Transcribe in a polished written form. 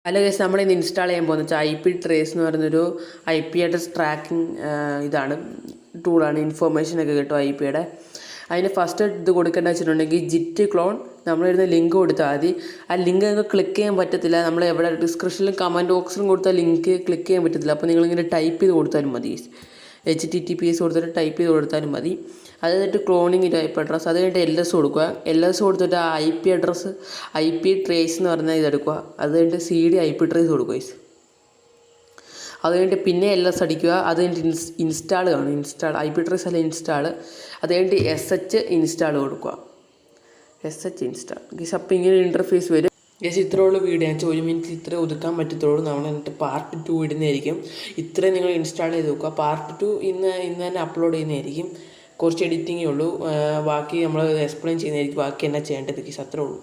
Hello guys, നമ്മളിന്ന് install ചെയ്യാൻ പോകുന്നത് വെച്ചാൽ IP ട്രേസ് എന്ന് പറയുന്നൊരു IP അഡ്രസ് ട്രാക്കിംഗ് ഇതാണ് ടൂളാണ്. ഇൻഫോർമേഷനൊക്കെ കിട്ടും IP-യുടെ. അതിന് ഫസ്റ്റ് ഇത് കൊടുക്കേണ്ട വെച്ചിട്ടുണ്ടെങ്കിൽ ജിറ്റ് ക്ലോൺ നമ്മളിരുന്ന് ലിങ്ക് കൊടുത്താൽ മതി. ആ ലിങ്ക് നിങ്ങൾക്ക് ക്ലിക്ക് ചെയ്യാൻ പറ്റത്തില്ല. നമ്മൾ എവിടെ ഡിസ്ക്രിപ്ഷനിലും കമൻറ്റ് ബോക്സിലും കൊടുത്താൽ ലിങ്ക് ക്ലിക്ക് ചെയ്യാൻ പറ്റത്തില്ല. അപ്പോൾ നിങ്ങളിങ്ങനെ ടൈപ്പ് ചെയ്ത് കൊടുത്താലും മതി. HTTPS കൊടുത്തിട്ട് ടൈപ്പ് ചെയ്ത് കൊടുത്താലും മതി. അത് കഴിഞ്ഞിട്ട് ക്ലോണിങ് IP അഡ്രസ്സ്, അത് കഴിഞ്ഞിട്ട് LS കൊടുക്കുക. LS കൊടുത്തിട്ട് ആ IP അഡ്രസ്സ് IP ട്രേസ് എന്ന് പറഞ്ഞാൽ ഇതെടുക്കുക. അത് കഴിഞ്ഞിട്ട് CD IP ട്രേസ് കൊടുക്കുക. അത് കഴിഞ്ഞിട്ട് പിന്നെ LS അടിക്കുക. അത് കഴിഞ്ഞിട്ട് ഇൻസ്റ്റാൾ കാണും. IP ട്രേസ് അല്ല ഇൻസ്റ്റാൾ. അത് കഴിഞ്ഞിട്ട് SH ഇൻസ്റ്റാൾ കൊടുക്കുക. SH ഇൻസ്റ്റാൾ അപ്പോൾ ഇങ്ങനെ ഇൻ്റർഫേസ് വരും. ഇത്രയുള്ള വീഡിയോ ഞാൻ 1 മിനിറ്റ് ഇത്ര ഒതുക്കാൻ പറ്റത്തുള്ളൂ. നമ്മൾ എന്നിട്ട് പാർട്ട് 2 ഇടുന്നതായിരിക്കും. ഇത്രയും നിങ്ങൾ ഇൻസ്റ്റാൾ ചെയ്ത് നോക്കുക. പാർട്ട് 2 ഇന്ന് തന്നെ അപ്ലോഡ് ചെയ്യുന്നതായിരിക്കും. കുറച്ച് എഡിറ്റിങ്ങേ ഉള്ളൂ. ബാക്കി നമ്മൾ എക്സ്പ്ലെയിൻ ചെയ്യുന്നതായിരിക്കും. ബാക്കി എന്നാ ചെയ്യേണ്ടത് അത്രേ ഉള്ളൂ.